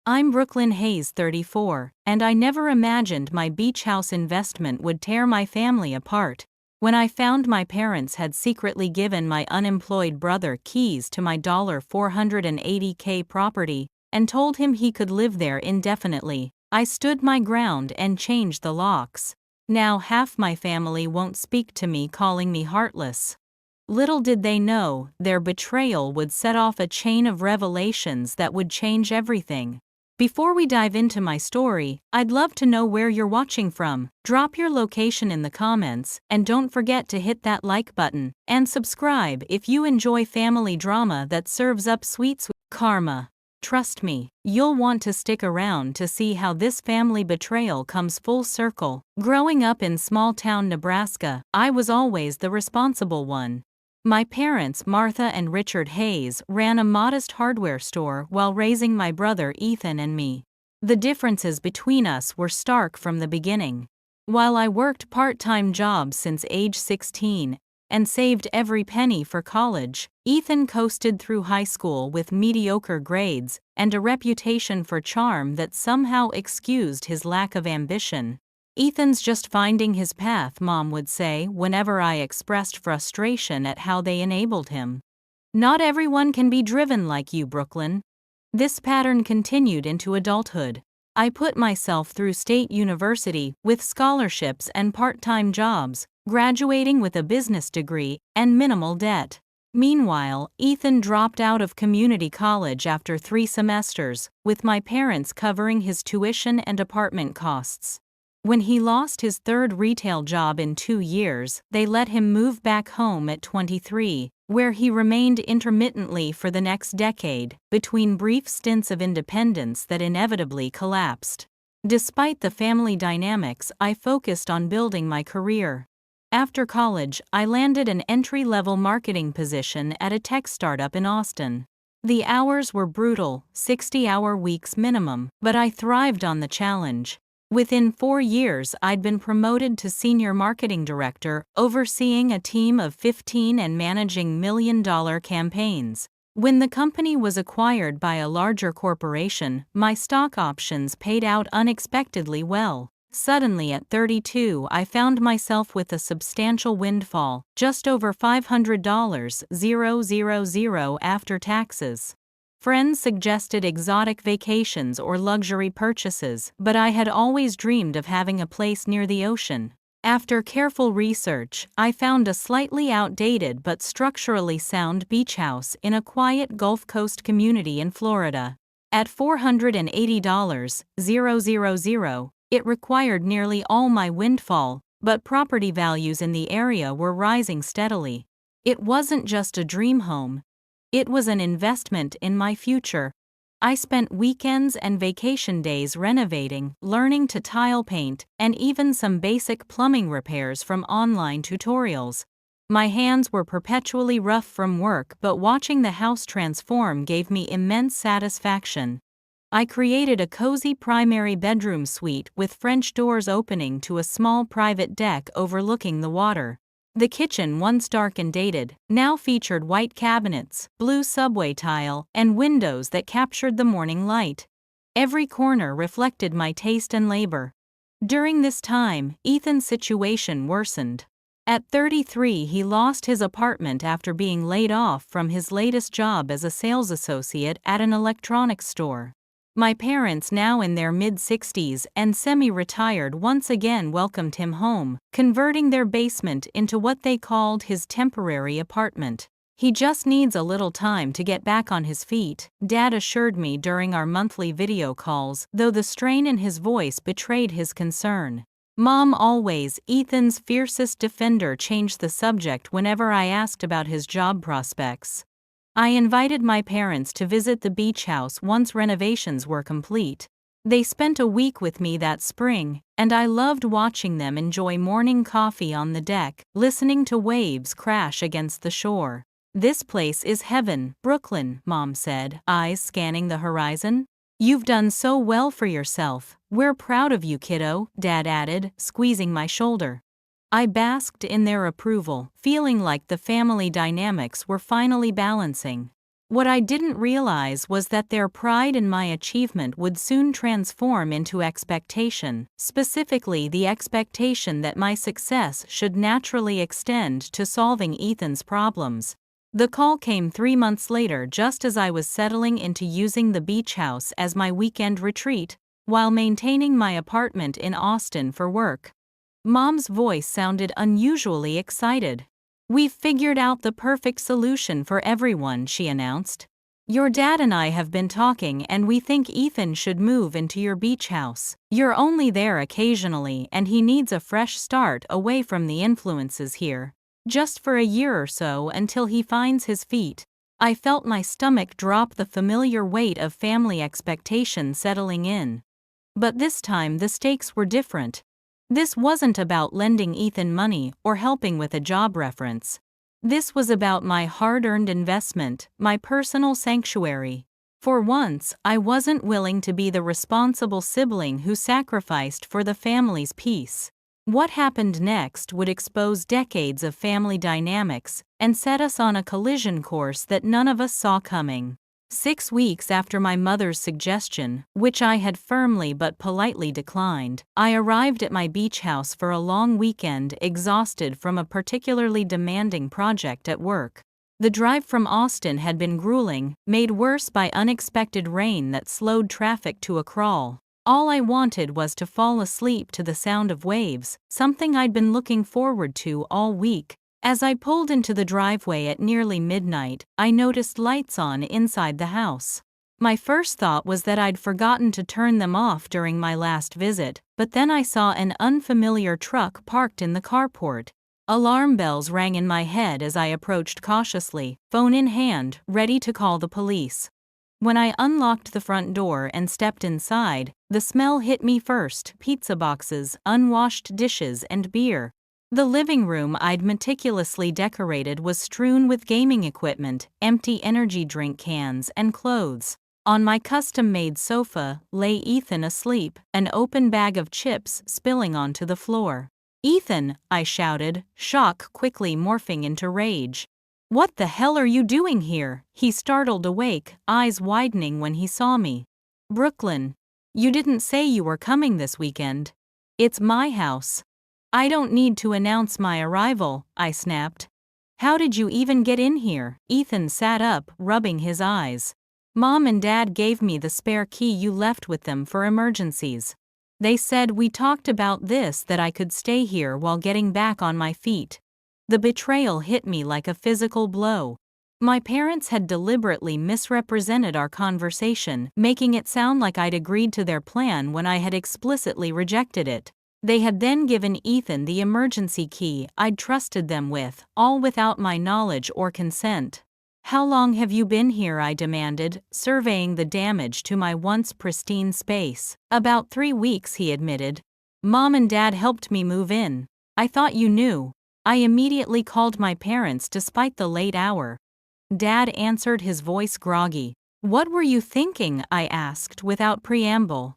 I'm Brooklyn Hayes, 34, and I never imagined my beach house investment would tear my family apart. When I found my parents had secretly given my unemployed brother keys to my $480K property and told him he could live there indefinitely, I stood my ground and changed the locks. Now half my family won't speak to me, calling me heartless. Little did they know, their betrayal would set off a chain of revelations that would change everything. Before we dive into my story, I'd love to know where you're watching from. Drop your location in the comments, and don't forget to hit that like button and subscribe if you enjoy family drama that serves up sweet karma. Trust me, you'll want to stick around to see how this family betrayal comes full circle. Growing up in small-town Nebraska, I was always the responsible one. My parents, Martha and Richard Hayes, ran a modest hardware store while raising my brother Ethan and me. The differences between us were stark from the beginning. While I worked part-time jobs since age 16 and saved every penny for college, Ethan coasted through high school with mediocre grades and a reputation for charm that somehow excused his lack of ambition. "Ethan's just finding his path," Mom would say whenever I expressed frustration at how they enabled him. "Not everyone can be driven like you, Brooklyn." This pattern continued into adulthood. I put myself through state university with scholarships and part-time jobs, graduating with a business degree and minimal debt. Meanwhile, Ethan dropped out of community college after 3 semesters, with my parents covering his tuition and apartment costs. When he lost his 3rd retail job in 2 years, they let him move back home at 23, where he remained intermittently for the next decade, between brief stints of independence that inevitably collapsed. Despite the family dynamics, I focused on building my career. After college, I landed an entry-level marketing position at a tech startup in Austin. The hours were brutal, 60-hour weeks minimum, but I thrived on the challenge. Within 4 years, I'd been promoted to senior marketing director, overseeing a team of 15 and managing million-dollar campaigns. When the company was acquired by a larger corporation, my stock options paid out unexpectedly well. Suddenly at 32, I found myself with a substantial windfall, just over $500,000 after taxes. Friends suggested exotic vacations or luxury purchases, but I had always dreamed of having a place near the ocean. After careful research, I found a slightly outdated but structurally sound beach house in a quiet Gulf Coast community in Florida. At $480,000, it required nearly all my windfall, but property values in the area were rising steadily. It wasn't just a dream home. It was an investment in my future. I spent weekends and vacation days renovating, learning to tile paint, and even some basic plumbing repairs from online tutorials. My hands were perpetually rough from work, but watching the house transform gave me immense satisfaction. I created a cozy primary bedroom suite with French doors opening to a small private deck overlooking the water. The kitchen, once dark and dated, now featured white cabinets, blue subway tile, and windows that captured the morning light. Every corner reflected my taste and labor. During this time, Ethan's situation worsened. At 33, he lost his apartment after being laid off from his latest job as a sales associate at an electronics store. My parents, now in their mid-60s and semi-retired, once again welcomed him home, converting their basement into what they called his temporary apartment. "He just needs a little time to get back on his feet," Dad assured me during our monthly video calls, though the strain in his voice betrayed his concern. Mom, always Ethan's fiercest defender, changed the subject whenever I asked about his job prospects. I invited my parents to visit the beach house once renovations were complete. They spent a week with me that spring, and I loved watching them enjoy morning coffee on the deck, listening to waves crash against the shore. "This place is heaven, Brooklyn," Mom said, eyes scanning the horizon. "You've done so well for yourself. We're proud of you, kiddo," Dad added, squeezing my shoulder. I basked in their approval, feeling like the family dynamics were finally balancing. What I didn't realize was that their pride in my achievement would soon transform into expectation, specifically the expectation that my success should naturally extend to solving Ethan's problems. The call came 3 months later, just as I was settling into using the beach house as my weekend retreat, while maintaining my apartment in Austin for work. Mom's voice sounded unusually excited. "We've figured out the perfect solution for everyone," she announced. "Your dad and I have been talking and we think Ethan should move into your beach house. You're only there occasionally and he needs a fresh start away from the influences here. Just for a year or so until he finds his feet." I felt my stomach drop, the familiar weight of family expectation settling in. But this time the stakes were different. This wasn't about lending Ethan money or helping with a job reference. This was about my hard-earned investment, my personal sanctuary. For once, I wasn't willing to be the responsible sibling who sacrificed for the family's peace. What happened next would expose decades of family dynamics and set us on a collision course that none of us saw coming. 6 weeks after my mother's suggestion, which I had firmly but politely declined, I arrived at my beach house for a long weekend, exhausted from a particularly demanding project at work. The drive from Austin had been grueling, made worse by unexpected rain that slowed traffic to a crawl. All I wanted was to fall asleep to the sound of waves, something I'd been looking forward to all week. As I pulled into the driveway at nearly midnight, I noticed lights on inside the house. My first thought was that I'd forgotten to turn them off during my last visit, but then I saw an unfamiliar truck parked in the carport. Alarm bells rang in my head as I approached cautiously, phone in hand, ready to call the police. When I unlocked the front door and stepped inside, the smell hit me first: pizza boxes, unwashed dishes, and beer. The living room I'd meticulously decorated was strewn with gaming equipment, empty energy drink cans, and clothes. On my custom-made sofa lay Ethan asleep, an open bag of chips spilling onto the floor. "Ethan!" I shouted, shock quickly morphing into rage. "What the hell are you doing here?" He startled awake, eyes widening when he saw me. "Brooklyn, you didn't say you were coming this weekend. It's my house. I don't need to announce my arrival," I snapped. "How did you even get in here?" Ethan sat up, rubbing his eyes. "Mom and Dad gave me the spare key you left with them for emergencies. They said we talked about this, that I could stay here while getting back on my feet." The betrayal hit me like a physical blow. My parents had deliberately misrepresented our conversation, making it sound like I'd agreed to their plan when I had explicitly rejected it. They had then given Ethan the emergency key I'd trusted them with, all without my knowledge or consent. "How long have you been here?" I demanded, surveying the damage to my once pristine space. "About 3 weeks," he admitted. "Mom and Dad helped me move in. I thought you knew." I immediately called my parents despite the late hour. Dad answered, his voice groggy. "What were you thinking?" I asked without preamble.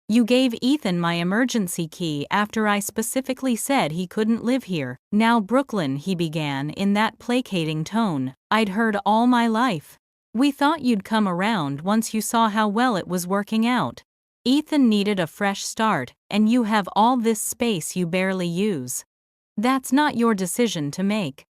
"You gave Ethan my emergency key after I specifically said he couldn't live here." "Now Brooklyn," he began in that placating tone I'd heard all my life. "We thought you'd come around once you saw how well it was working out. Ethan needed a fresh start, and you have all this space you barely use. That's not your decision to make."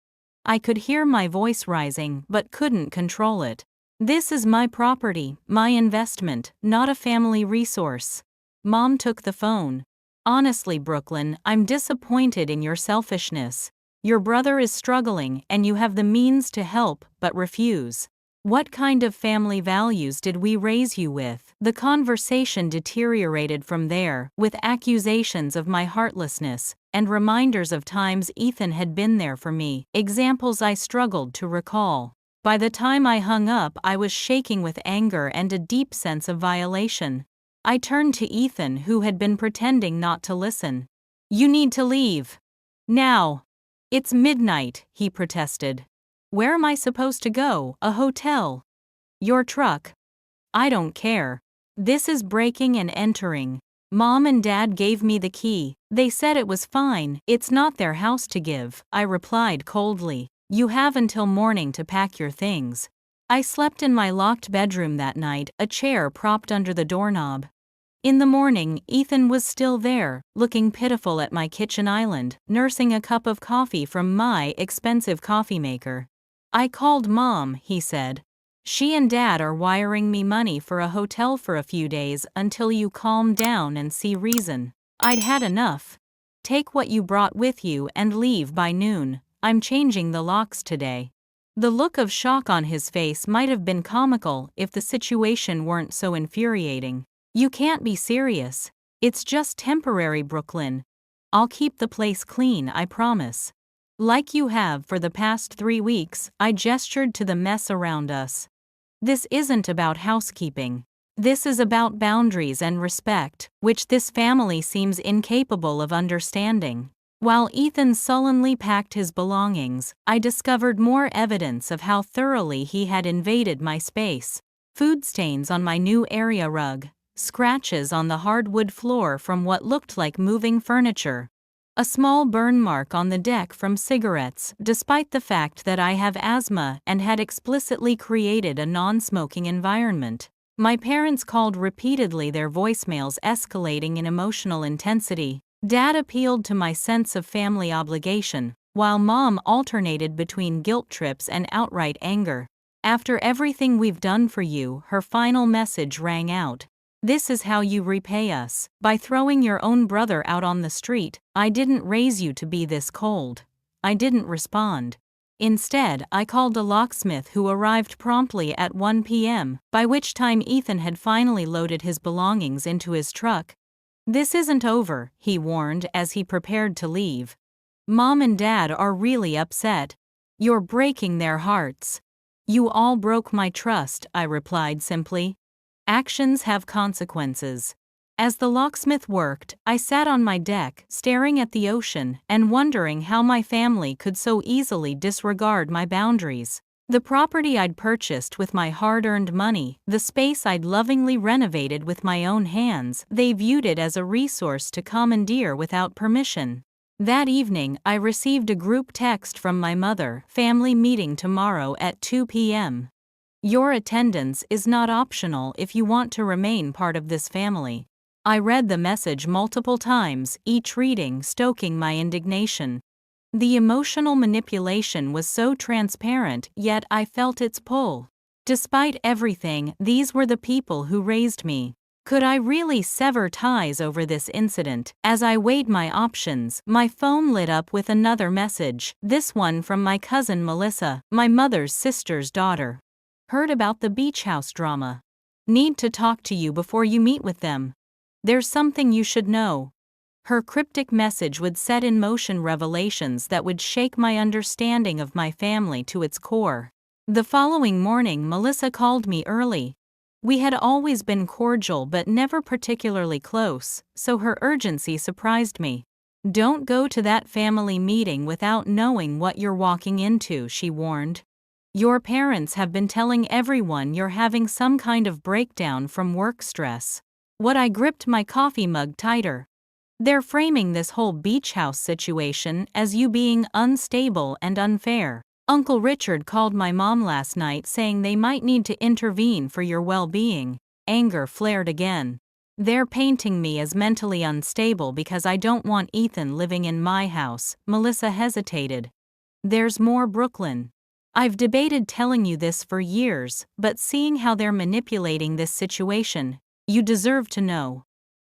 I could hear my voice rising but couldn't control it. "This is my property, my investment, not a family resource." Mom took the phone. "Honestly, Brooklyn, I'm disappointed in your selfishness. Your brother is struggling and you have the means to help but refuse. What kind of family values did we raise you with?" The conversation deteriorated from there, with accusations of my heartlessness and reminders of times Ethan had been there for me, examples I struggled to recall. By the time I hung up, I was shaking with anger and a deep sense of violation. I turned to Ethan, who had been pretending not to listen. "You need to leave. Now." "It's midnight," he protested. "Where am I supposed to go? A hotel?" "Your truck." "I don't care. This is breaking and entering. Mom and Dad gave me the key. They said it was fine. It's not their house to give," I replied coldly. "You have until morning to pack your things." I slept in my locked bedroom that night, a chair propped under the doorknob. In the morning, Ethan was still there, looking pitiful at my kitchen island, nursing a cup of coffee from my expensive coffee maker. "I called Mom," he said. "She and Dad are wiring me money for a hotel for a few days until you calm down and see reason." I'd had enough. "Take what you brought with you and leave by noon. I'm changing the locks today." The look of shock on his face might have been comical if the situation weren't so infuriating. "You can't be serious. It's just temporary, Brooklyn. I'll keep the place clean, I promise." "Like you have for the past 3 weeks," I gestured to the mess around us. "This isn't about housekeeping. This is about boundaries and respect, which this family seems incapable of understanding." While Ethan sullenly packed his belongings, I discovered more evidence of how thoroughly he had invaded my space. Food stains on my new area rug. Scratches on the hardwood floor from what looked like moving furniture. A small burn mark on the deck from cigarettes, despite the fact that I have asthma and had explicitly created a non-smoking environment. My parents called repeatedly, their voicemails escalating in emotional intensity. Dad appealed to my sense of family obligation, while Mom alternated between guilt trips and outright anger. "After everything we've done for you," her final message rang out. "This is how you repay us, by throwing your own brother out on the street. I didn't raise you to be this cold." I didn't respond. Instead, I called a locksmith who arrived promptly at 1 p.m., by which time Ethan had finally loaded his belongings into his truck. "This isn't over," he warned as he prepared to leave. "Mom and Dad are really upset. You're breaking their hearts." "You all broke my trust," I replied simply. "Actions have consequences." As the locksmith worked, I sat on my deck, staring at the ocean and wondering how my family could so easily disregard my boundaries. The property I'd purchased with my hard-earned money, the space I'd lovingly renovated with my own hands, they viewed it as a resource to commandeer without permission. That evening, I received a group text from my mother: "Family meeting tomorrow at 2 p.m. Your attendance is not optional if you want to remain part of this family." I read the message multiple times, each reading stoking my indignation. The emotional manipulation was so transparent, yet I felt its pull. Despite everything, these were the people who raised me. Could I really sever ties over this incident? As I weighed my options, my phone lit up with another message, this one from my cousin Melissa, my mother's sister's daughter. "Heard about the beach house drama. Need to talk to you before you meet with them. There's something you should know." Her cryptic message would set in motion revelations that would shake my understanding of my family to its core. The following morning, Melissa called me early. We had always been cordial but never particularly close, so her urgency surprised me. "Don't go to that family meeting without knowing what you're walking into," she warned. "Your parents have been telling everyone you're having some kind of breakdown from work stress." I gripped my coffee mug tighter. "They're framing this whole beach house situation as you being unstable and unfair. Uncle Richard called my mom last night saying they might need to intervene for your well-being." Anger flared again. "They're painting me as mentally unstable because I don't want Ethan living in my house." Melissa hesitated. "There's more, Brooklyn. I've debated telling you this for years, but seeing how they're manipulating this situation, you deserve to know."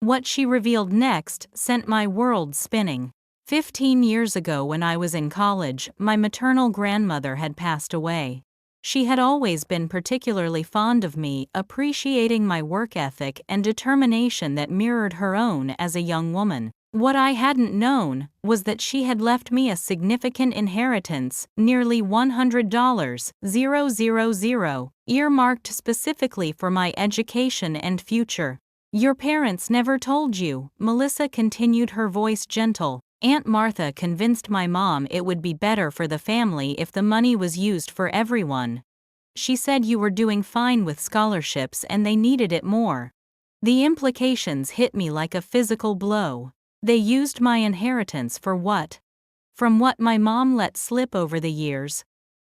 What she revealed next sent my world spinning. 15 years ago, when I was in college, my maternal grandmother had passed away. She had always been particularly fond of me, appreciating my work ethic and determination that mirrored her own as a young woman. What I hadn't known was that she had left me a significant inheritance, nearly $100,000, earmarked specifically for my education and future. "Your parents never told you," Melissa continued, her voice gentle. "Aunt Martha convinced my mom it would be better for the family if the money was used for everyone. She said you were doing fine with scholarships and they needed it more." The implications hit me like a physical blow. They used my inheritance for what? From what my mom let slip over the years.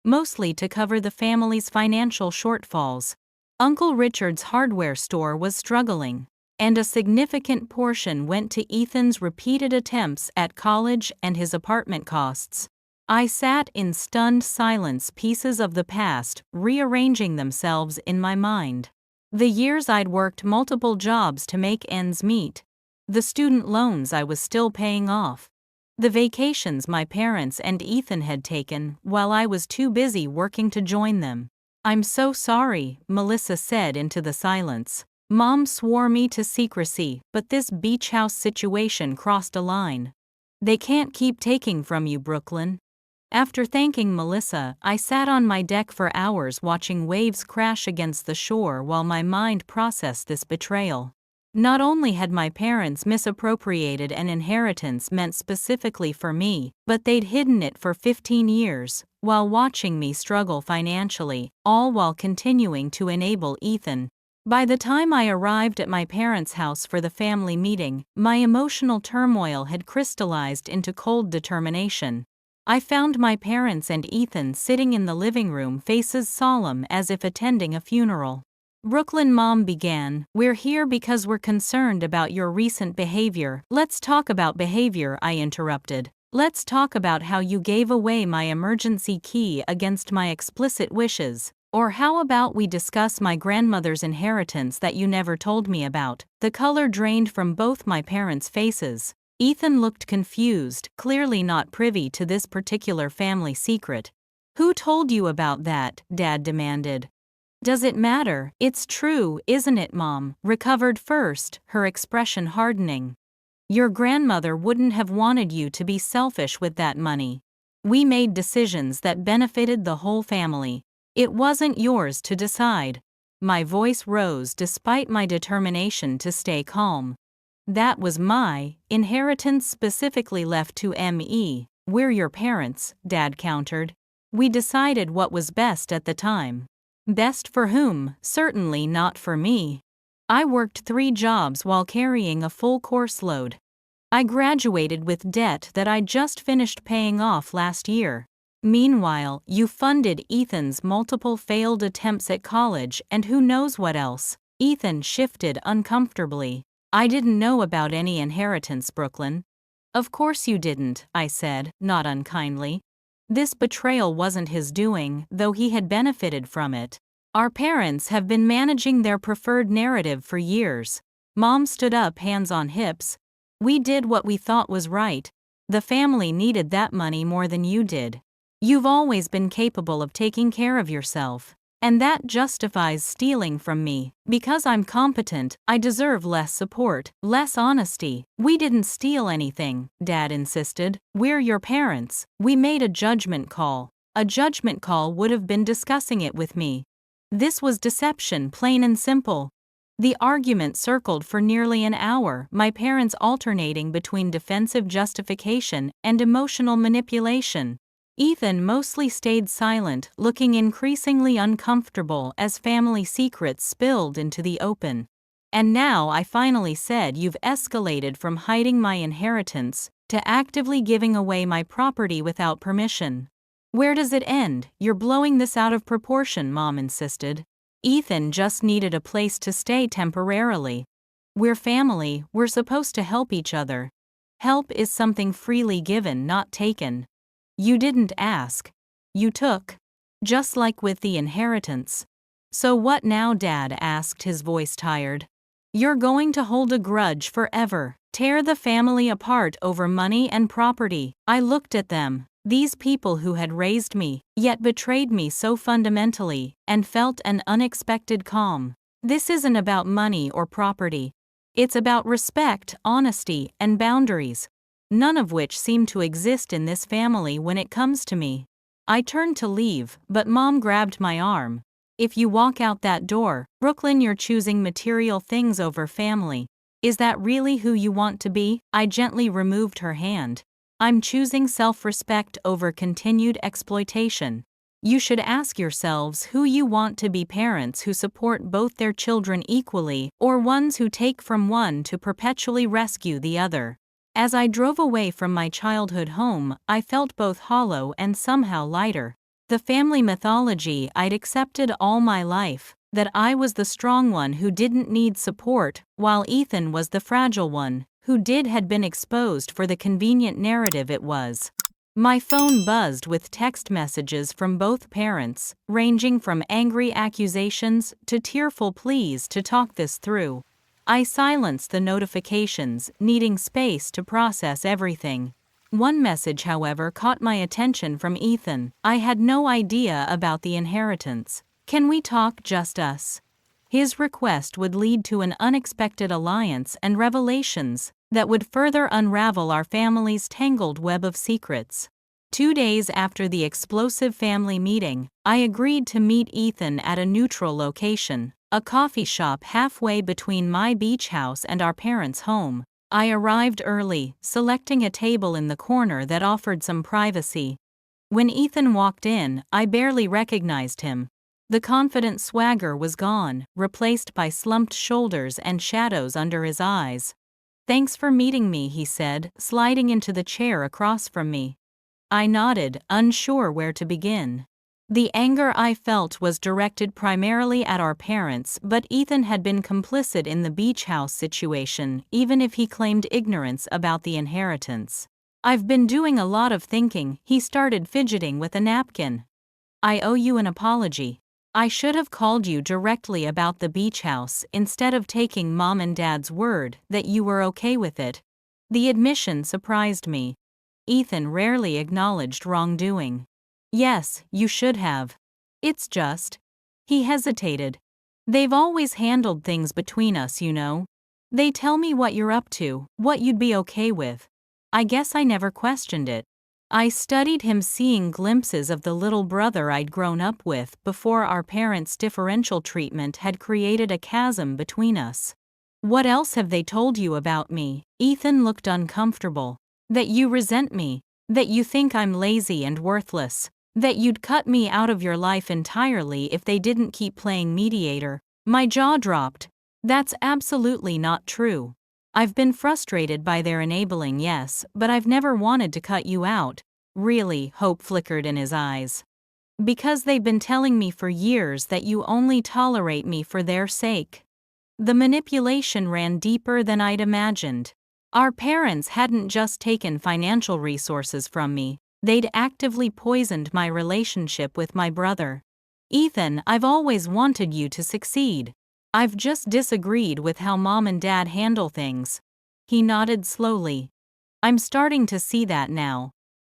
mostly to cover the family's financial shortfalls. Uncle Richard's hardware store was struggling, and a significant portion went to Ethan's repeated attempts at college and his apartment costs. I sat in stunned silence, pieces of the past rearranging themselves in my mind. The years I'd worked multiple jobs to make ends meet. The student loans I was still paying off. The vacations my parents and Ethan had taken while I was too busy working to join them. "I'm so sorry," Melissa said into the silence. "Mom swore me to secrecy, but this beach house situation crossed a line. They can't keep taking from you, Brooklyn." After thanking Melissa, I sat on my deck for hours watching waves crash against the shore while my mind processed this betrayal. Not only had my parents misappropriated an inheritance meant specifically for me, but they'd hidden it for 15 years, while watching me struggle financially, all while continuing to enable Ethan. By the time I arrived at my parents' house for the family meeting, my emotional turmoil had crystallized into cold determination. I found my parents and Ethan sitting in the living room, faces solemn as if attending a funeral. "Brooklyn," Mom began, "we're here because we're concerned about your recent behavior." "Let's talk about behavior," I interrupted. "Let's talk about how you gave away my emergency key against my explicit wishes. Or how about we discuss my grandmother's inheritance that you never told me about?" The color drained from both my parents' faces. Ethan looked confused, clearly not privy to this particular family secret. "Who told you about that?" Dad demanded. "Does it matter? It's true, isn't it?" Mom recovered first, her expression hardening. "Your grandmother wouldn't have wanted you to be selfish with that money. We made decisions that benefited the whole family. It wasn't yours to decide." My voice rose despite my determination to stay calm. "That was my inheritance, specifically left to me. We're your parents," Dad countered. "We decided what was best at the time." Best for whom? Certainly not for me. I worked 3 jobs while carrying a full course load. I graduated with debt that I just finished paying off last year. Meanwhile, you funded Ethan's multiple failed attempts at college and who knows what else. Ethan shifted uncomfortably. "I didn't know about any inheritance, Brooklyn." "Of course you didn't," I said, not unkindly. This betrayal wasn't his doing, though he had benefited from it. Our parents have been managing their preferred narrative for years. Mom stood up, hands on hips. "We did what we thought was right. The family needed that money more than you did. You've always been capable of taking care of yourself. And that justifies stealing from me. Because I'm competent, I deserve less support, less honesty." "We didn't steal anything," Dad insisted. "We're your parents. We made a judgment call." "A judgment call would have been discussing it with me." This was deception, plain and simple. The argument circled for nearly an hour, my parents alternating between defensive justification and emotional manipulation. Ethan mostly stayed silent, looking increasingly uncomfortable as family secrets spilled into the open. "And now," I finally said, "you've escalated from hiding my inheritance to actively giving away my property without permission. Where does it end?" "You're blowing this out of proportion," Mom insisted. "Ethan just needed a place to stay temporarily. We're family, we're supposed to help each other. Help is something freely given, not taken. You didn't ask. You took. Just like with the inheritance." "So what now?" Dad asked, his voice tired. "You're going to hold a grudge forever, tear the family apart over money and property." I looked at them, these people who had raised me, yet betrayed me so fundamentally, and felt an unexpected calm. This isn't about money or property. It's about respect, honesty, and boundaries, none of which seem to exist in this family when it comes to me. I turned to leave, but Mom grabbed my arm. "If you walk out that door, Brooklyn, you're choosing material things over family. Is that really who you want to be?" I gently removed her hand. "I'm choosing self-respect over continued exploitation. You should ask yourselves who you want to be, parents who support both their children equally, or ones who take from one to perpetually rescue the other." As I drove away from my childhood home, I felt both hollow and somehow lighter. The family mythology I'd accepted all my life, that I was the strong one who didn't need support, while Ethan was the fragile one, who had been exposed for the convenient narrative it was. My phone buzzed with text messages from both parents, ranging from angry accusations to tearful pleas to talk this through. I silenced the notifications, needing space to process everything. One message, however, caught my attention from Ethan. I had no idea about the inheritance. Can we talk, just us? His request would lead to an unexpected alliance and revelations that would further unravel our family's tangled web of secrets. 2 days after the explosive family meeting, I agreed to meet Ethan at a neutral location, a coffee shop halfway between my beach house and our parents' home. I arrived early, selecting a table in the corner that offered some privacy. When Ethan walked in, I barely recognized him. The confident swagger was gone, replaced by slumped shoulders and shadows under his eyes. "Thanks for meeting me," he said, sliding into the chair across from me. I nodded, unsure where to begin. The anger I felt was directed primarily at our parents, but Ethan had been complicit in the beach house situation, even if he claimed ignorance about the inheritance. "I've been doing a lot of thinking," he started, fidgeting with a napkin. "I owe you an apology. I should have called you directly about the beach house instead of taking Mom and Dad's word that you were okay with it." The admission surprised me. Ethan rarely acknowledged wrongdoing. "Yes, you should have. It's just..." He hesitated. "They've always handled things between us, you know. They tell me what you're up to, what you'd be okay with. I guess I never questioned it." I studied him, seeing glimpses of the little brother I'd grown up with before our parents' differential treatment had created a chasm between us. "What else have they told you about me?" Ethan looked uncomfortable. "That you resent me, that you think I'm lazy and worthless, that you'd cut me out of your life entirely if they didn't keep playing mediator." My jaw dropped. "That's absolutely not true. I've been frustrated by their enabling, yes, but I've never wanted to cut you out." "Really?" Hope flickered in his eyes. "Because they've been telling me for years that you only tolerate me for their sake." The manipulation ran deeper than I'd imagined. Our parents hadn't just taken financial resources from me, they'd actively poisoned my relationship with my brother. "Ethan, I've always wanted you to succeed. I've just disagreed with how Mom and Dad handle things." He nodded slowly. "I'm starting to see that now."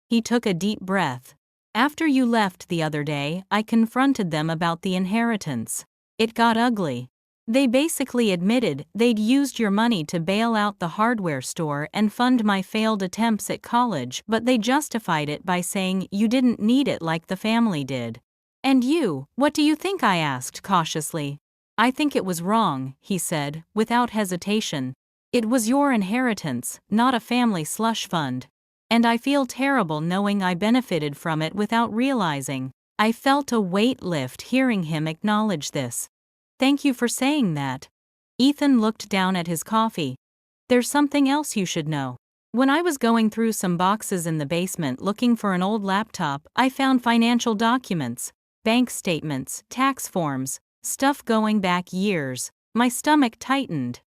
He took a deep breath. "After you left the other day, I confronted them about the inheritance. It got ugly. They basically admitted they'd used your money to bail out the hardware store and fund my failed attempts at college, but they justified it by saying you didn't need it like the family did." "And you, what do you think?" I asked cautiously. "I think it was wrong," he said, without hesitation. "It was your inheritance, not a family slush fund. And I feel terrible knowing I benefited from it without realizing." I felt a weight lift hearing him acknowledge this. "Thank you for saying that." Ethan looked down at his coffee. "There's something else you should know. When I was going through some boxes in the basement looking for an old laptop, I found financial documents, bank statements, tax forms, stuff going back years." My stomach tightened.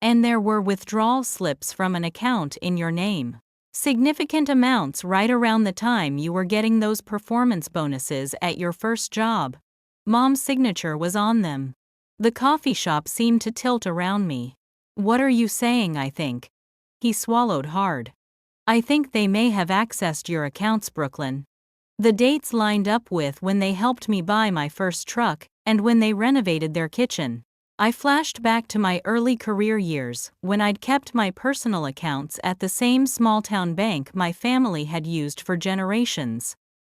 "And there were withdrawal slips from an account in your name. Significant amounts right around the time you were getting those performance bonuses at your first job. Mom's signature was on them." The coffee shop seemed to tilt around me. "What are you saying?" I think. He swallowed hard. "I think they may have accessed your accounts, Brooklyn. The dates lined up with when they helped me buy my first truck, and when they renovated their kitchen." I flashed back to my early career years, when I'd kept my personal accounts at the same small-town bank my family had used for generations.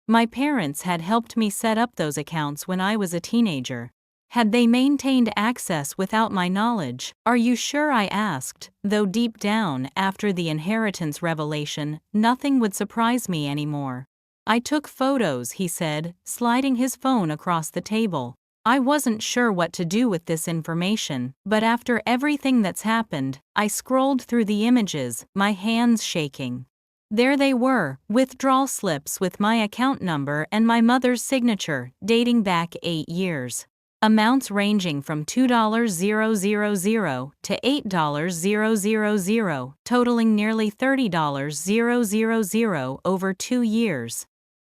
My parents had helped me set up those accounts when I was a teenager. Had they maintained access without my knowledge? "Are you sure?" I asked, though deep down, after the inheritance revelation, nothing would surprise me anymore. "I took photos," he said, sliding his phone across the table. "I wasn't sure what to do with this information, but after everything that's happened, I scrolled through the images, my hands shaking. There they were, withdrawal slips with my account number and my mother's signature, dating back 8 years. Amounts ranging from $2,000 to $8,000, totaling nearly $30,000 over 2 years.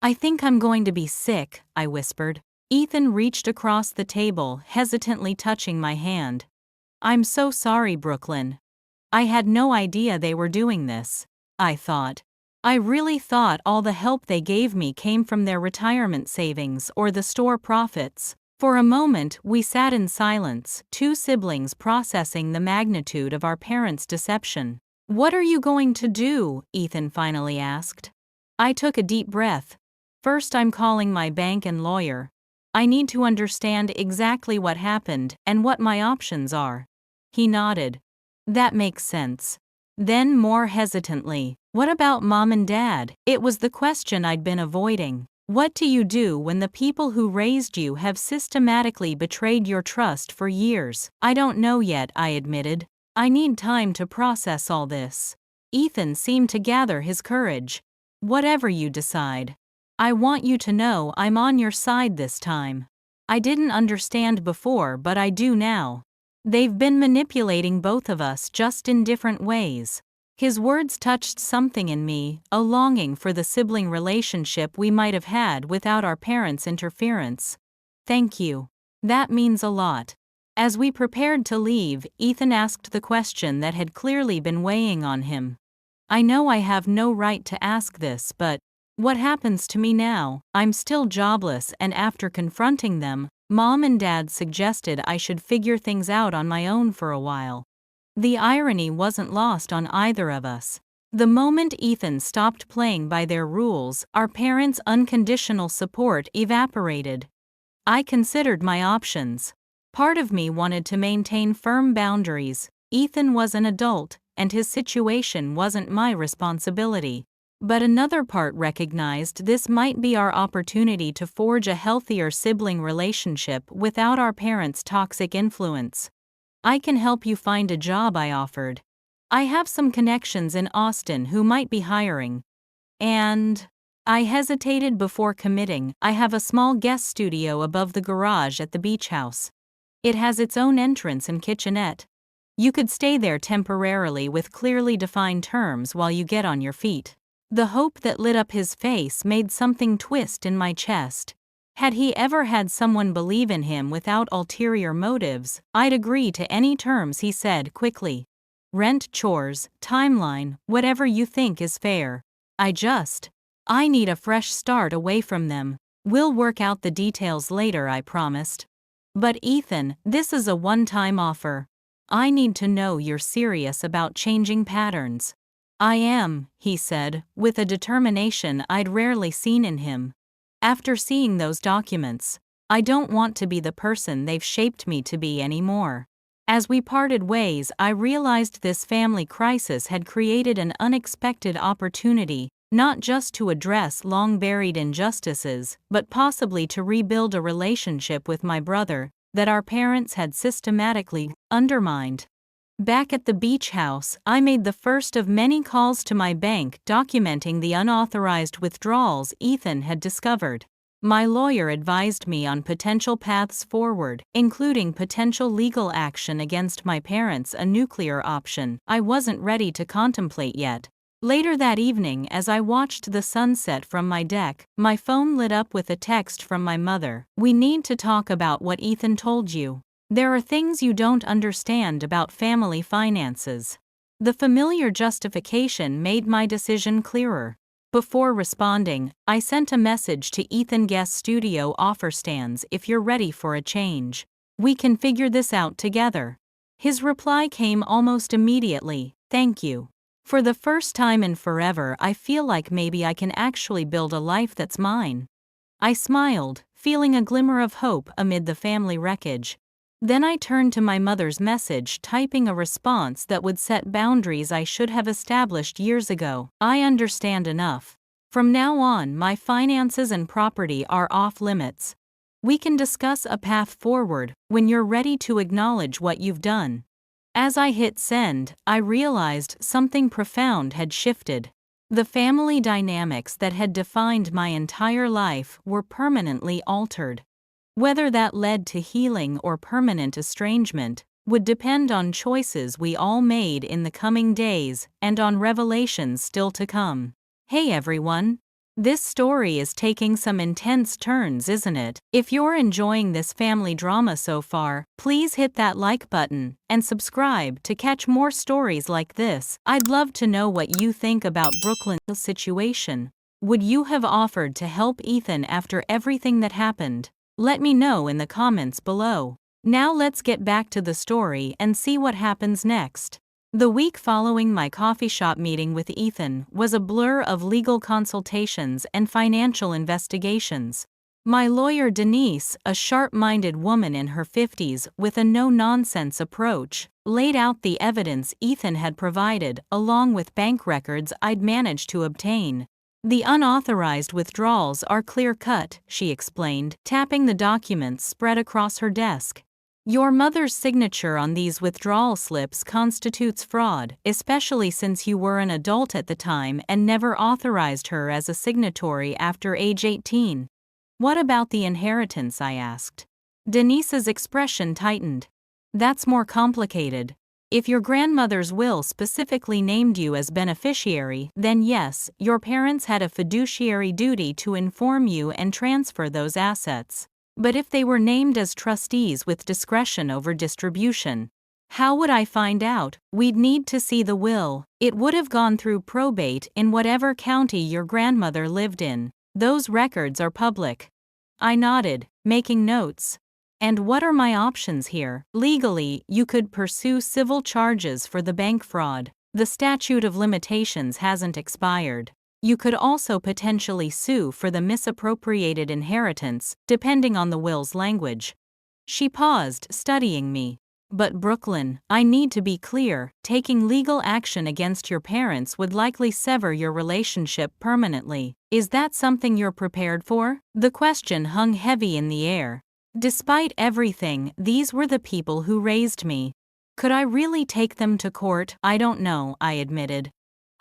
I think I'm going to be sick, I whispered. Ethan reached across the table, hesitantly touching my hand. I'm so sorry, Brooklyn. I had no idea they were doing this, I thought. I really thought all the help they gave me came from their retirement savings or the store profits. For a moment, we sat in silence, two siblings processing the magnitude of our parents' deception. What are you going to do? Ethan finally asked. I took a deep breath. First, I'm calling my bank and lawyer. I need to understand exactly what happened and what my options are. He nodded. That makes sense. Then, more hesitantly, what about Mom and Dad? It was the question I'd been avoiding. What do you do when the people who raised you have systematically betrayed your trust for years? I don't know yet, I admitted. I need time to process all this. Ethan seemed to gather his courage. Whatever you decide. I want you to know I'm on your side this time. I didn't understand before, but I do now. They've been manipulating both of us, just in different ways. His words touched something in me, a longing for the sibling relationship we might have had without our parents' interference. Thank you. That means a lot. As we prepared to leave, Ethan asked the question that had clearly been weighing on him. I know I have no right to ask this, but what happens to me now? I'm still jobless, and after confronting them, Mom and Dad suggested I should figure things out on my own for a while. The irony wasn't lost on either of us. The moment Ethan stopped playing by their rules, our parents' unconditional support evaporated. I considered my options. Part of me wanted to maintain firm boundaries. Ethan was an adult, and his situation wasn't my responsibility. But another part recognized this might be our opportunity to forge a healthier sibling relationship without our parents' toxic influence. I can help you find a job, I offered. I have some connections in Austin who might be hiring. And I hesitated before committing. I have a small guest studio above the garage at the beach house. It has its own entrance and kitchenette. You could stay there temporarily with clearly defined terms while you get on your feet. The hope that lit up his face made something twist in my chest. Had he ever had someone believe in him without ulterior motives, I'd agree to any terms, he said quickly. Rent, chores, timeline, whatever you think is fair. I need a fresh start away from them. We'll work out the details later, I promised. But Ethan, this is a one-time offer. I need to know you're serious about changing patterns. I am, he said, with a determination I'd rarely seen in him. After seeing those documents, I don't want to be the person they've shaped me to be anymore. As we parted ways, I realized this family crisis had created an unexpected opportunity, not just to address long-buried injustices, but possibly to rebuild a relationship with my brother that our parents had systematically undermined. Back at the beach house, I made the first of many calls to my bank documenting the unauthorized withdrawals Ethan had discovered. My lawyer advised me on potential paths forward, including potential legal action against my parents, a nuclear option I wasn't ready to contemplate yet. Later that evening, as I watched the sunset from my deck, my phone lit up with a text from my mother. We need to talk about what Ethan told you. There are things you don't understand about family finances. The familiar justification made my decision clearer. Before responding, I sent a message to Ethan. Guest studio offer stands if you're ready for a change. We can figure this out together. His reply came almost immediately, thank you. For the first time in forever, I feel like maybe I can actually build a life that's mine. I smiled, feeling a glimmer of hope amid the family wreckage. Then I turned to my mother's message, typing a response that would set boundaries I should have established years ago. I understand enough. From now on, my finances and property are off limits. We can discuss a path forward when you're ready to acknowledge what you've done. As I hit send, I realized something profound had shifted. The family dynamics that had defined my entire life were permanently altered. Whether that led to healing or permanent estrangement would depend on choices we all made in the coming days and on revelations still to come. Hey everyone! This story is taking some intense turns, isn't it? If you're enjoying this family drama so far, please hit that like button and subscribe to catch more stories like this. I'd love to know what you think about Brooklyn's situation. Would you have offered to help Ethan after everything that happened? Let me know in the comments below. Now let's get back to the story and see what happens next. The week following my coffee shop meeting with Ethan was a blur of legal consultations and financial investigations. My lawyer Denise, a sharp-minded woman in her 50s with a no-nonsense approach, laid out the evidence Ethan had provided along with bank records I'd managed to obtain. The unauthorized withdrawals are clear-cut, she explained, tapping the documents spread across her desk. Your mother's signature on these withdrawal slips constitutes fraud, especially since you were an adult at the time and never authorized her as a signatory after age 18. What about the inheritance? I asked. Denise's expression tightened. That's more complicated. If your grandmother's will specifically named you as beneficiary, then yes, your parents had a fiduciary duty to inform you and transfer those assets. But if they were named as trustees with discretion over distribution, how would I find out? We'd need to see the will. It would have gone through probate in whatever county your grandmother lived in. Those records are public. I nodded, making notes. And what are my options here? Legally, you could pursue civil charges for the bank fraud. The statute of limitations hasn't expired. You could also potentially sue for the misappropriated inheritance, depending on the will's language. She paused, studying me. But Brooklyn, I need to be clear, taking legal action against your parents would likely sever your relationship permanently. Is that something you're prepared for? The question hung heavy in the air. Despite everything, these were the people who raised me. Could I really take them to court? I don't know, I admitted.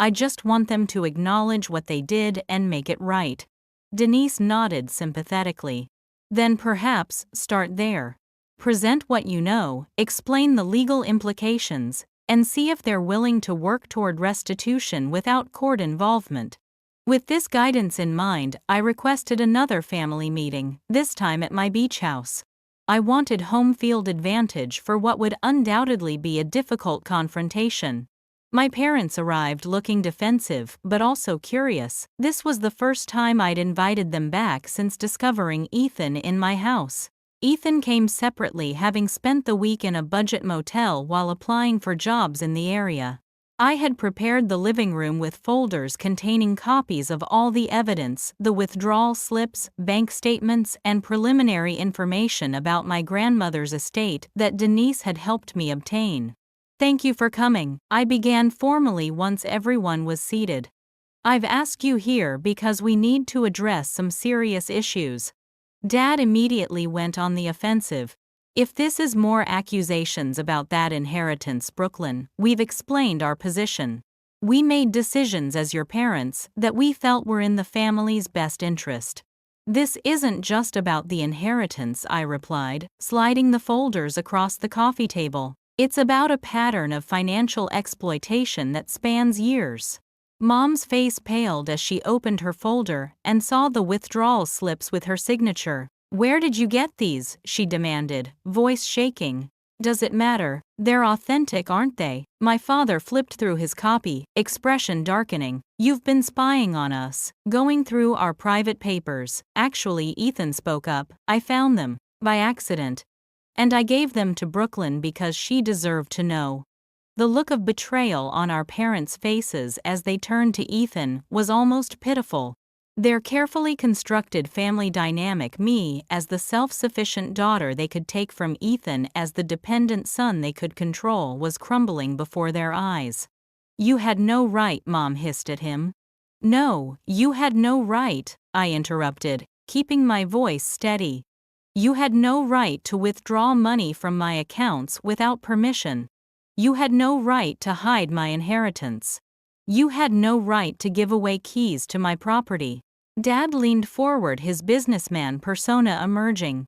I just want them to acknowledge what they did and make it right. Denise nodded sympathetically. Then perhaps, start there. Present what you know, explain the legal implications, and see if they're willing to work toward restitution without court involvement. With this guidance in mind, I requested another family meeting, this time at my beach house. I wanted home field advantage for what would undoubtedly be a difficult confrontation. My parents arrived looking defensive but also curious. This was the first time I'd invited them back since discovering Ethan in my house. Ethan came separately, having spent the week in a budget motel while applying for jobs in the area. I had prepared the living room with folders containing copies of all the evidence, the withdrawal slips, bank statements, and preliminary information about my grandmother's estate that Denise had helped me obtain. Thank you for coming, I began formally once everyone was seated. I've asked you here because we need to address some serious issues. Dad immediately went on the offensive. If this is more accusations about that inheritance, Brooklyn, we've explained our position. We made decisions as your parents that we felt were in the family's best interest. This isn't just about the inheritance, I replied, sliding the folders across the coffee table. It's about a pattern of financial exploitation that spans years. Mom's face paled as she opened her folder and saw the withdrawal slips with her signature. Where did you get these? She demanded, voice shaking. Does it matter? They're authentic, aren't they? My father flipped through his copy, expression darkening. You've been spying on us, going through our private papers. Actually, Ethan spoke up. I found them, by accident. And I gave them to Brooklyn because she deserved to know. The look of betrayal on our parents' faces as they turned to Ethan was almost pitiful. Their carefully constructed family dynamic, me as the self-sufficient daughter they could take from Ethan as the dependent son they could control, was crumbling before their eyes. You had no right, Mom hissed at him. No, you had no right, I interrupted, keeping my voice steady. You had no right to withdraw money from my accounts without permission. You had no right to hide my inheritance. You had no right to give away keys to my property. Dad leaned forward, his businessman persona emerging.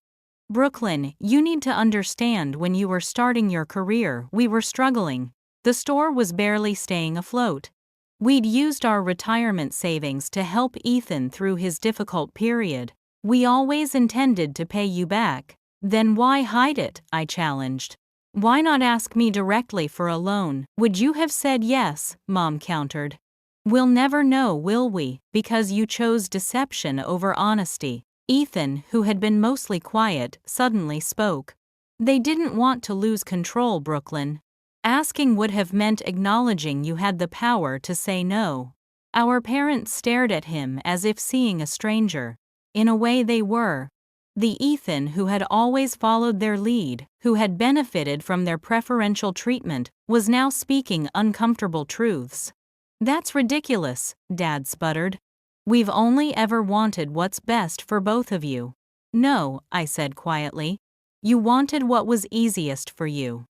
Brooklyn, you need to understand, when you were starting your career, we were struggling. The store was barely staying afloat. We'd used our retirement savings to help Ethan through his difficult period. We always intended to pay you back. Then why hide it? I challenged. Why not ask me directly for a loan? Would you have said yes? Mom countered. We'll never know, will we, because you chose deception over honesty. Ethan, who had been mostly quiet, suddenly spoke. They didn't want to lose control, Brooklyn. Asking would have meant acknowledging you had the power to say no. Our parents stared at him as if seeing a stranger. In a way they were. The Ethan who had always followed their lead, who had benefited from their preferential treatment, was now speaking uncomfortable truths. That's ridiculous, Dad sputtered. We've only ever wanted what's best for both of you. No, I said quietly. You wanted what was easiest for you.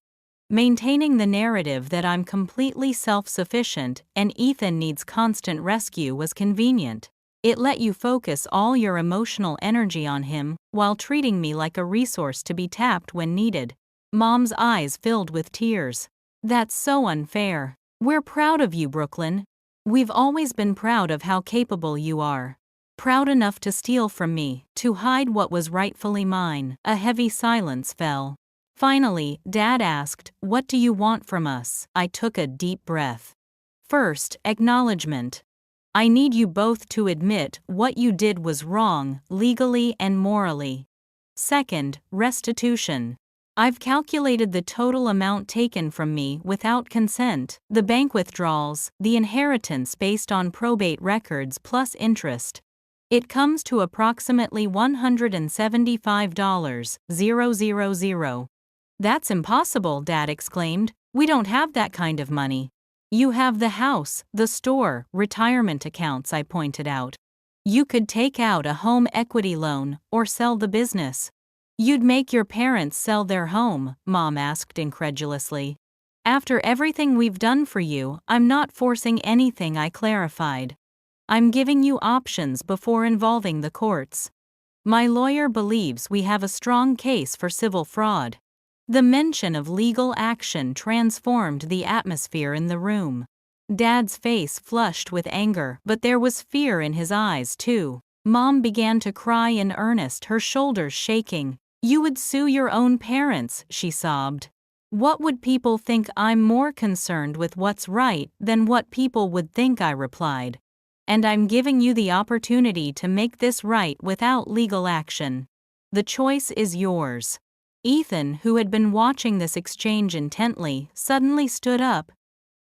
Maintaining the narrative that I'm completely self-sufficient and Ethan needs constant rescue was convenient. It let you focus all your emotional energy on him while treating me like a resource to be tapped when needed. Mom's eyes filled with tears. That's so unfair. We're proud of you, Brooklyn. We've always been proud of how capable you are. Proud enough to steal from me, to hide what was rightfully mine. A heavy silence fell. Finally, Dad asked, "What do you want from us?" I took a deep breath. First, acknowledgement. I need you both to admit what you did was wrong, legally and morally. Second, restitution. I've calculated the total amount taken from me without consent, the bank withdrawals, the inheritance based on probate records plus interest. It comes to approximately $175,000. That's impossible, Dad exclaimed. We don't have that kind of money. You have the house, the store, retirement accounts, I pointed out. You could take out a home equity loan or sell the business. You'd make your parents sell their home, Mom asked incredulously. After everything we've done for you, I'm not forcing anything, I clarified. I'm giving you options before involving the courts. My lawyer believes we have a strong case for civil fraud. The mention of legal action transformed the atmosphere in the room. Dad's face flushed with anger, but there was fear in his eyes too. Mom began to cry in earnest, her shoulders shaking. You would sue your own parents, she sobbed. What would people think? I'm more concerned with what's right than what people would think, I replied. And I'm giving you the opportunity to make this right without legal action. The choice is yours. Ethan, who had been watching this exchange intently, suddenly stood up.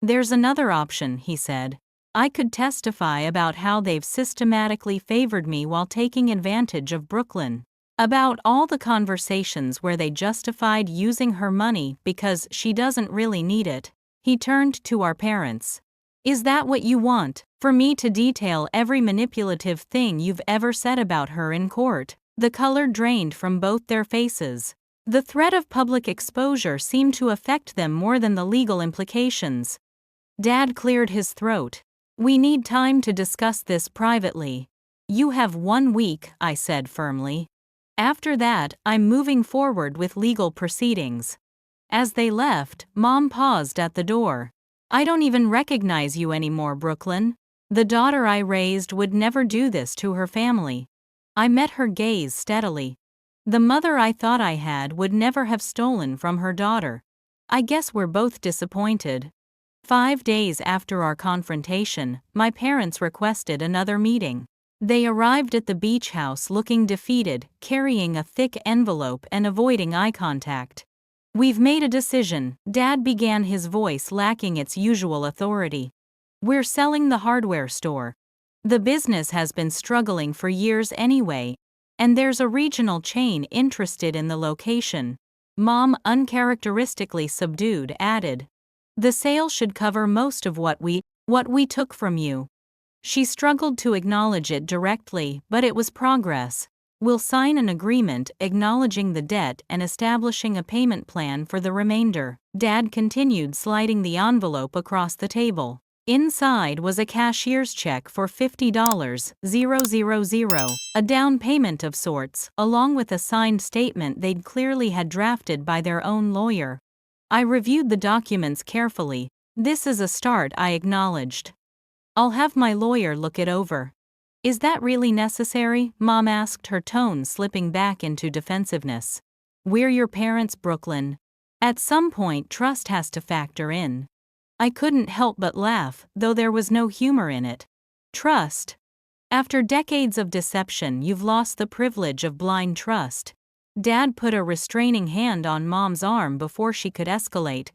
There's another option, he said. I could testify about how they've systematically favored me while taking advantage of Brooklyn. About all the conversations where they justified using her money because she doesn't really need it. He turned to our parents. Is that what you want? For me to detail every manipulative thing you've ever said about her in court? The color drained from both their faces. The threat of public exposure seemed to affect them more than the legal implications. Dad cleared his throat. We need time to discuss this privately. You have 1 week, I said firmly. After that, I'm moving forward with legal proceedings. As they left, Mom paused at the door. I don't even recognize you anymore, Brooklyn. The daughter I raised would never do this to her family. I met her gaze steadily. The mother I thought I had would never have stolen from her daughter. I guess we're both disappointed. 5 days after our confrontation, my parents requested another meeting. They arrived at the beach house looking defeated, carrying a thick envelope and avoiding eye contact. We've made a decision, Dad began, his voice lacking its usual authority. We're selling the hardware store. The business has been struggling for years anyway, and there's a regional chain interested in the location. Mom, uncharacteristically subdued, added. The sale should cover most of what we took from you. She struggled to acknowledge it directly, but it was progress. We'll sign an agreement acknowledging the debt and establishing a payment plan for the remainder. Dad continued sliding the envelope across the table. Inside was a cashier's check for $50,000, a down payment of sorts, along with a signed statement they'd clearly had drafted by their own lawyer. I reviewed the documents carefully. "This is a start," I acknowledged. "I'll have my lawyer look it over." "Is that really necessary?" Mom asked, her tone slipping back into defensiveness. "We're your parents, Brooklyn. At some point, trust has to factor in." I couldn't help but laugh, though there was no humor in it. Trust? After decades of deception, you've lost the privilege of blind trust. Dad put a restraining hand on Mom's arm before she could escalate.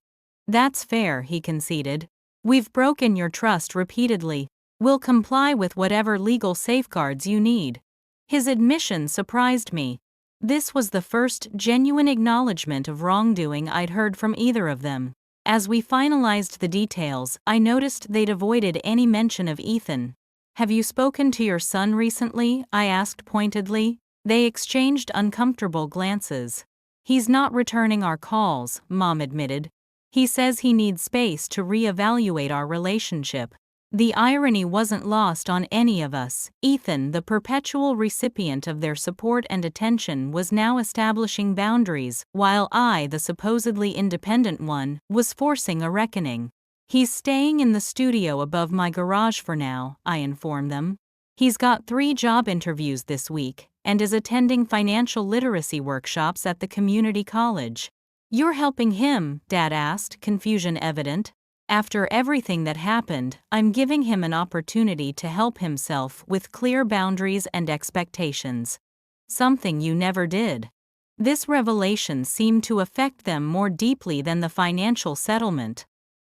"That's fair," he conceded. "We've broken your trust repeatedly. We'll comply with whatever legal safeguards you need." His admission surprised me. This was the first genuine acknowledgement of wrongdoing I'd heard from either of them. As we finalized the details, I noticed they'd avoided any mention of Ethan. "Have you spoken to your son recently?" I asked pointedly. They exchanged uncomfortable glances. "He's not returning our calls," Mom admitted. "He says he needs space to reevaluate our relationship." The irony wasn't lost on any of us. Ethan, the perpetual recipient of their support and attention, was now establishing boundaries, while I, the supposedly independent one, was forcing a reckoning. "He's staying in the studio above my garage for now," I informed them. "He's got 3 job interviews this week, and is attending financial literacy workshops at the community college." "You're helping him?" Dad asked, confusion evident. "After everything that happened, I'm giving him an opportunity to help himself with clear boundaries and expectations. Something you never did." This revelation seemed to affect them more deeply than the financial settlement.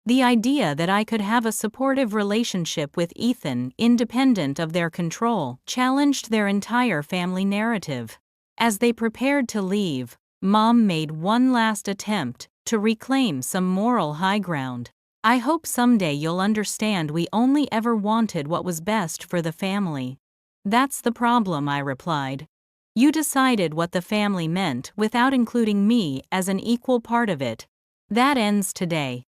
The idea that I could have a supportive relationship with Ethan, independent of their control, challenged their entire family narrative. As they prepared to leave, Mom made one last attempt to reclaim some moral high ground. "I hope someday you'll understand we only ever wanted what was best for the family." "That's the problem," I replied. "You decided what the family meant without including me as an equal part of it. That ends today."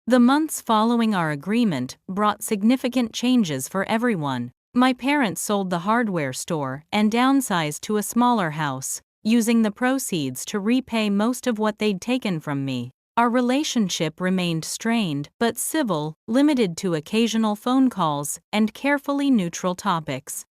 The months following our agreement brought significant changes for everyone. My parents sold the hardware store and downsized to a smaller house, using the proceeds to repay most of what they'd taken from me. Our relationship remained strained but civil, limited to occasional phone calls and carefully neutral topics.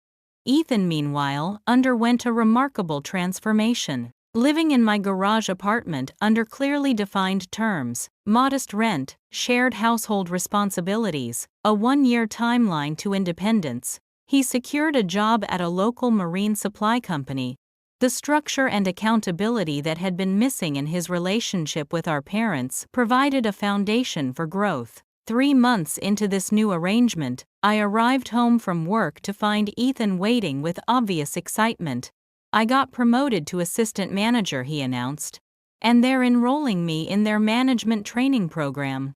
Ethan, meanwhile, underwent a remarkable transformation. Living in my garage apartment under clearly defined terms, modest rent, shared household responsibilities, a 1-year timeline to independence, he secured a job at a local marine supply company. The structure and accountability that had been missing in his relationship with our parents provided a foundation for growth. 3 months into this new arrangement, I arrived home from work to find Ethan waiting with obvious excitement. "I got promoted to assistant manager," he announced. "And they're enrolling me in their management training program."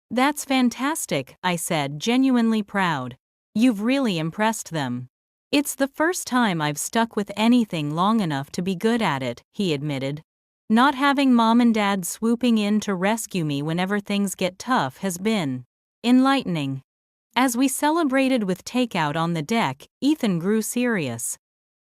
"That's fantastic," I said, genuinely proud. "You've really impressed them." "It's the first time I've stuck with anything long enough to be good at it," he admitted. "Not having Mom and Dad swooping in to rescue me whenever things get tough has been enlightening." As we celebrated with takeout on the deck, Ethan grew serious.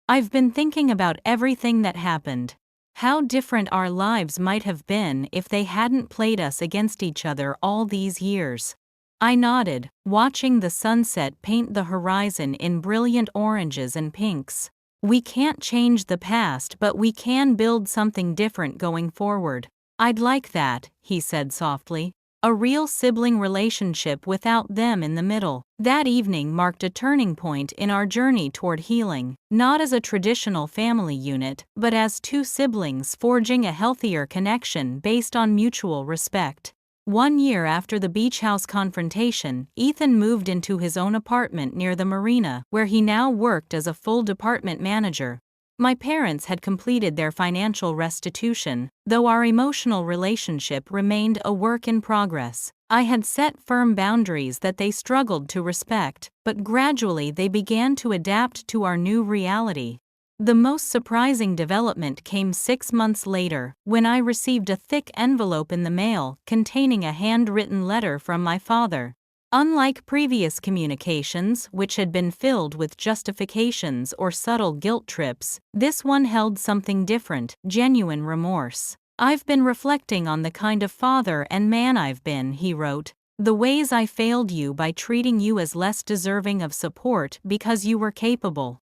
"I've been thinking about everything that happened. How different our lives might have been if they hadn't played us against each other all these years." I nodded, watching the sunset paint the horizon in brilliant oranges and pinks. "We can't change the past, but we can build something different going forward." "I'd like that," he said softly. "A real sibling relationship without them in the middle." That evening marked a turning point in our journey toward healing, not as a traditional family unit, but as 2 siblings forging a healthier connection based on mutual respect. 1 year after the beach house confrontation, Ethan moved into his own apartment near the marina, where he now worked as a full department manager. My parents had completed their financial restitution, though our emotional relationship remained a work in progress. I had set firm boundaries that they struggled to respect, but gradually they began to adapt to our new reality. The most surprising development came 6 months later, when I received a thick envelope in the mail containing a handwritten letter from my father. Unlike previous communications, which had been filled with justifications or subtle guilt trips, this one held something different: genuine remorse. "I've been reflecting on the kind of father and man I've been," he wrote. "The ways I failed you by treating you as less deserving of support because you were capable.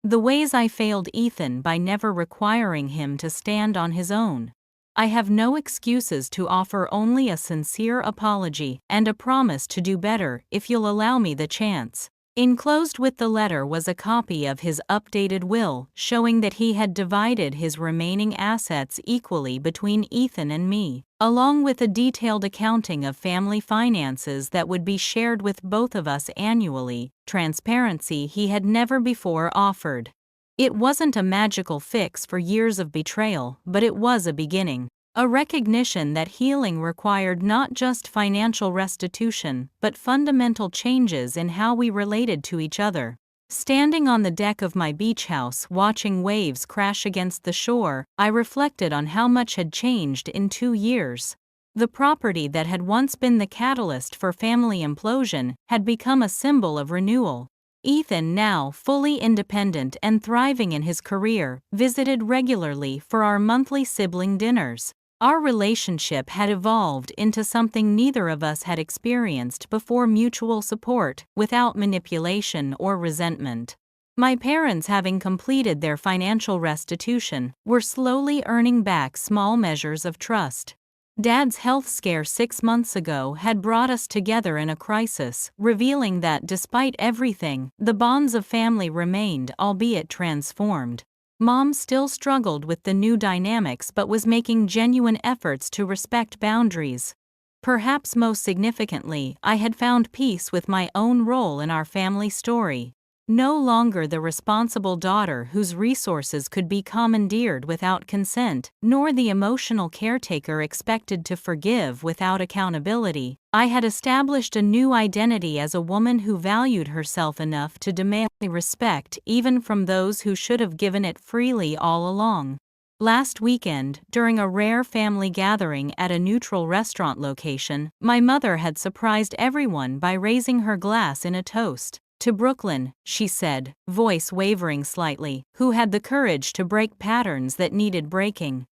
The ways I failed Ethan by never requiring him to stand on his own. I have no excuses to offer, only a sincere apology and a promise to do better if you'll allow me the chance." Enclosed with the letter was a copy of his updated will, showing that he had divided his remaining assets equally between Ethan and me, along with a detailed accounting of family finances that would be shared with both of us annually, transparency he had never before offered. It wasn't a magical fix for years of betrayal, but it was a beginning. A recognition that healing required not just financial restitution, but fundamental changes in how we related to each other. Standing on the deck of my beach house watching waves crash against the shore, I reflected on how much had changed in 2 years. The property that had once been the catalyst for family implosion had become a symbol of renewal. Ethan, now fully independent and thriving in his career, visited regularly for our monthly sibling dinners. Our relationship had evolved into something neither of us had experienced before: mutual support, without manipulation or resentment. My parents, having completed their financial restitution, were slowly earning back small measures of trust. Dad's health scare 6 months ago had brought us together in a crisis, revealing that despite everything, the bonds of family remained, albeit transformed. Mom still struggled with the new dynamics but was making genuine efforts to respect boundaries. Perhaps most significantly, I had found peace with my own role in our family story. No longer the responsible daughter whose resources could be commandeered without consent, nor the emotional caretaker expected to forgive without accountability. I had established a new identity as a woman who valued herself enough to demand respect even from those who should have given it freely all along. Last weekend, during a rare family gathering at a neutral restaurant location, my mother had surprised everyone by raising her glass in a toast. "To Brooklyn," she said, voice wavering slightly, "who had the courage to break patterns that needed breaking.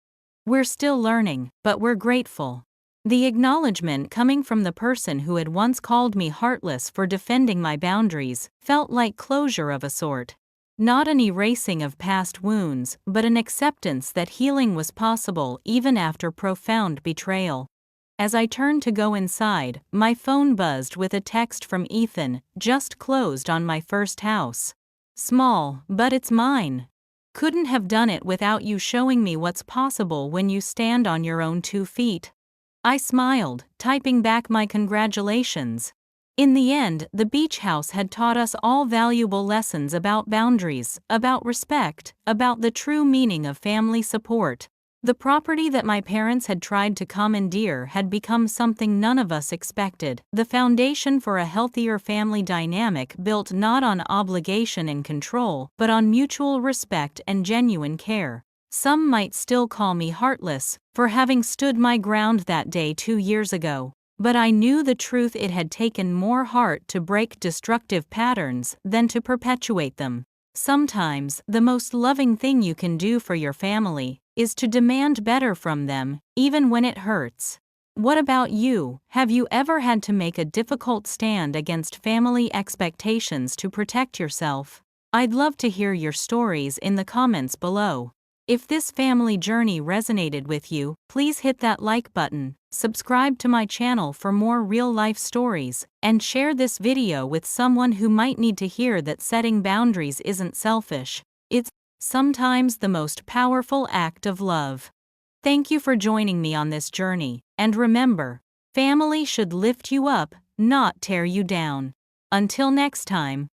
We're still learning, but we're grateful." The acknowledgement, coming from the person who had once called me heartless for defending my boundaries, felt like closure of a sort. Not an erasing of past wounds, but an acceptance that healing was possible even after profound betrayal. As I turned to go inside, my phone buzzed with a text from Ethan: "Just closed on my first house. Small, but it's mine. Couldn't have done it without you showing me what's possible when you stand on your own 2 feet." I smiled, typing back my congratulations. In the end, the beach house had taught us all valuable lessons about boundaries, about respect, about the true meaning of family support. The property that my parents had tried to commandeer had become something none of us expected: the foundation for a healthier family dynamic built not on obligation and control, but on mutual respect and genuine care. Some might still call me heartless for having stood my ground that day 2 years ago, but I knew the truth: it had taken more heart to break destructive patterns than to perpetuate them. Sometimes, the most loving thing you can do for your family is to demand better from them, even when it hurts. What about you? Have you ever had to make a difficult stand against family expectations to protect yourself? I'd love to hear your stories in the comments below. If this family journey resonated with you, please hit that like button, subscribe to my channel for more real-life stories, and share this video with someone who might need to hear that setting boundaries isn't selfish. It's sometimes the most powerful act of love. Thank you for joining me on this journey, and remember, family should lift you up, not tear you down. Until next time.